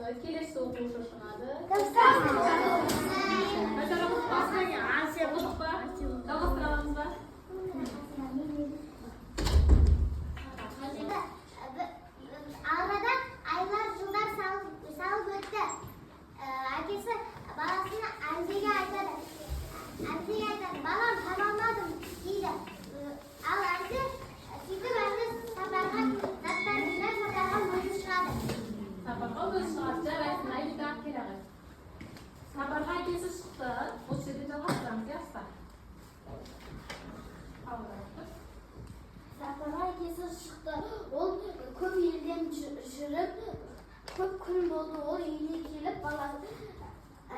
Kelesi o'quvchi o'shqanadi. Masalan, basmaga Asiya Bo'libmi? Davomlamamizmi? Arada aylar yıllar salib o'tdi. Akasi balasini Anziga aytadi. Balam tamomladim deydi. Al Anzi ketib endi safarga daftar bilan safarga o'zi chiqadi. Safarga o'zi chiqadi, rasmini aytib keladi. Safarga akasi chiqdi. O'sha yerda davomlamiz yaxshi. Safarga akasi chiqdi. Ol ko'p yildan yurib, ko'p kun bo'ldi. Ol uyga kelib balasi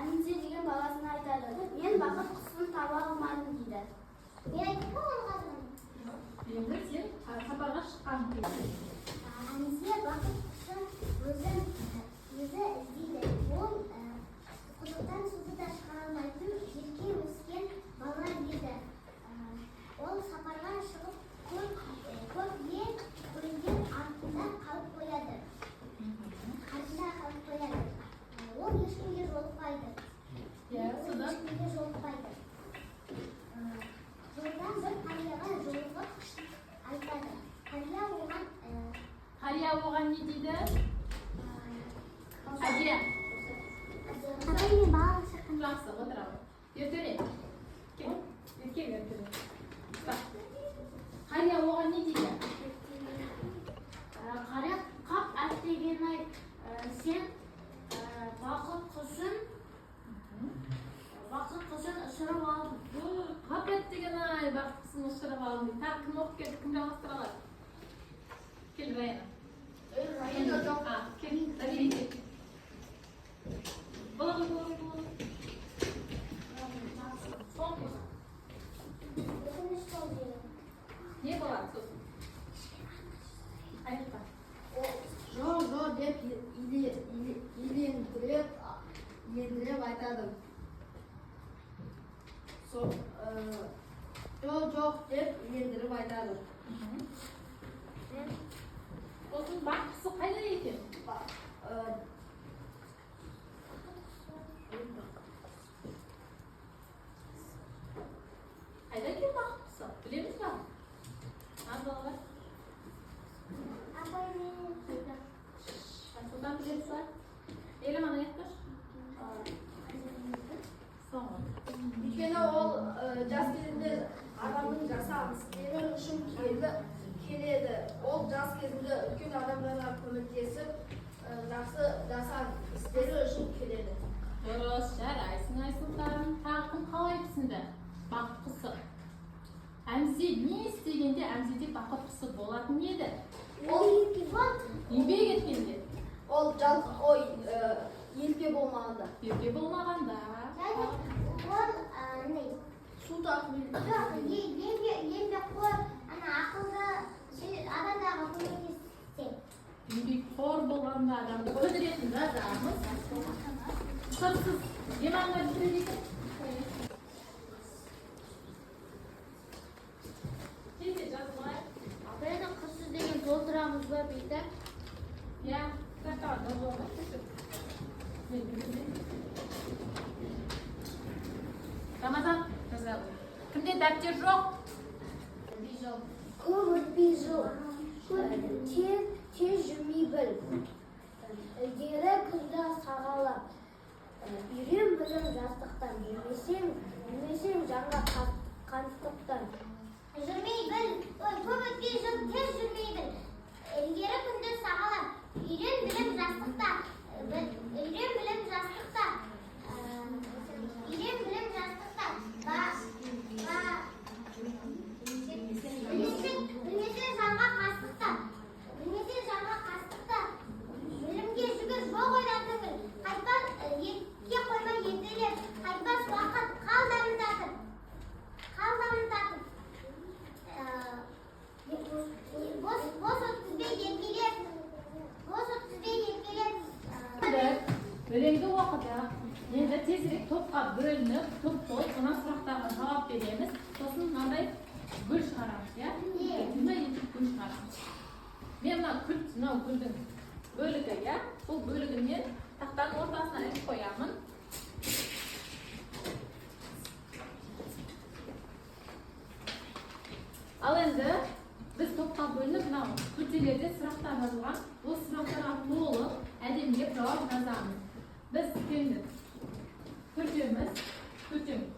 Anzi degan balasini aytadi. Men vaqt qismini topa olmadim deydi. Men aytdim olmadim. Endi sen safarga chiqqan Anziya vaqt qismini o'zi izlaydi. Ol quduqdan suvda chiqa olmaydi. Yerga o'sgan bolalar deydi. Ol safarga chiqib ko'p yer qo'ygan ardida qolib qo'yadi. O hech kimga yo'liqmaydi. Yo'ldan bir qariyaga yo'liqib aytadi. Qariya o'g'an ne deydi? Hajiya. Qariya ba'zi Yaxshi, o'tiraver. Ertaga. Kel, ertaga. Qariya o'g'an ne deydi? qariya qop atlaganay sen vaqt qilsin isirib oldim. Qapet deganay, vaqtini ushlab oldim. Ta kim o'qib keldi, kimdan o'qtiradi? Kel Rayna. Rayna yo'q. Kel, Rayna. Bo'ladi. Son. Ne bo'ladi so'z? Aytma. Jo deb yendirib aytadim. Yo'q deb yendirib aytadim. O'zing baxtisi qayerda ekan? Qayerda ekan baxtisi? Bilamizmi? Anavi. Aslında bilemizmi? Eyle mana aytqish. Sonra. Өйткені ол жас кезінде адамның жасаған істері үшін келеді. Ол жас кезінде үлкен адамдарға көмектесіп, жақсы жасаған істері үшін келеді. Dürüst, jaraysin Aysultan. Taqim qalaypsında? Baxtqisi. Әмзе не істегенде әмзеде бақыттысы болатын еді? Ол Еңбек еткенде. ол елпе болмағанда. Ерке болмағанда. Су тартып Еңбекқор болғанда адамды көндіретін жазамыз. Сырсыз демаңға жүреді екен. Кейде жазылмай. Апайда қырсыз деген толтырамыз ба бейді? Я, кітапқа жазылмай. Рамазан, жазалым. Кімде дәптер жоқ? Көп өтпей жыл. Тез жүрмей біл. Ілгері күнді сағалап. Үйрен білім жастықтан. Білмесең жаңа қанықтықтан. Жүрмей біл. Көп өтпей жыл. Тез жүрмей біл. Ілгері күнді сағалап. Үйрен білім жастықтан. Үйрен білім жастықтан. Білмесең жанға қастықтан. Білімге жүгір жоқ ойлантып біл. Қайтпас етке қоймай ертелеп. Қайтпас уақыт қал дамын татып. Бос өткізбей еркелеп. Өлеңді оқыды. Енді тезірек топқа бөлініп, топ болып, мына сұрақтарға жауап береміз. Сосын мынандай гүл шығарамыз, иә? Мына етіп гүл шығарамыз. Мен мына гүлдің бөлігі, иә? Бұл бөлігінен Taqtanın ortasına іліп қоямын. Ал енді біз топқа бөлініп мынау күртелерде сұрақтар жазылған. Бұл сұрақтарға толық әдемілеп жауап жазамыз. Біз келдік. Төртеуміз,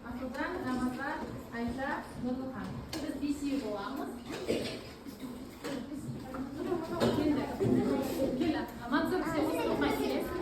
Асылжан, Рамазан, Айша, Нұрлыхан. Біз бесеу боламыз. Келді. Мансұр, сен оқымай келесің.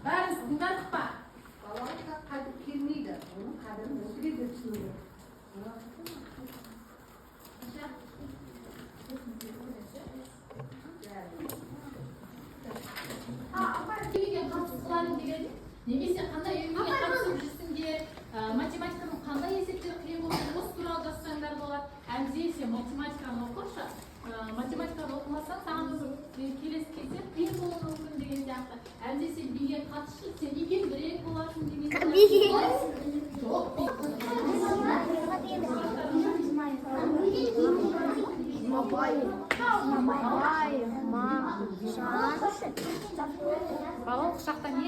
Бәріміз тыңдадық па? Балалыққа қайтып келмейді. Оның қадірін өзге де түсінеді. Үйге қатысып қыладым деген, немесе қандай үйге қатысып жүрсіңдер, математиканың қандай есептері қиын болса, осы туралы жазсаңдар болады. Әмзе сен математиканы оқыршы. Математиканы оқымасаң, саған келесі кезде қиын болуы мүмкін деген сияқты. Әмзе сен биге қатысшы, сен биген бірек боласың деген Балалық шақта не?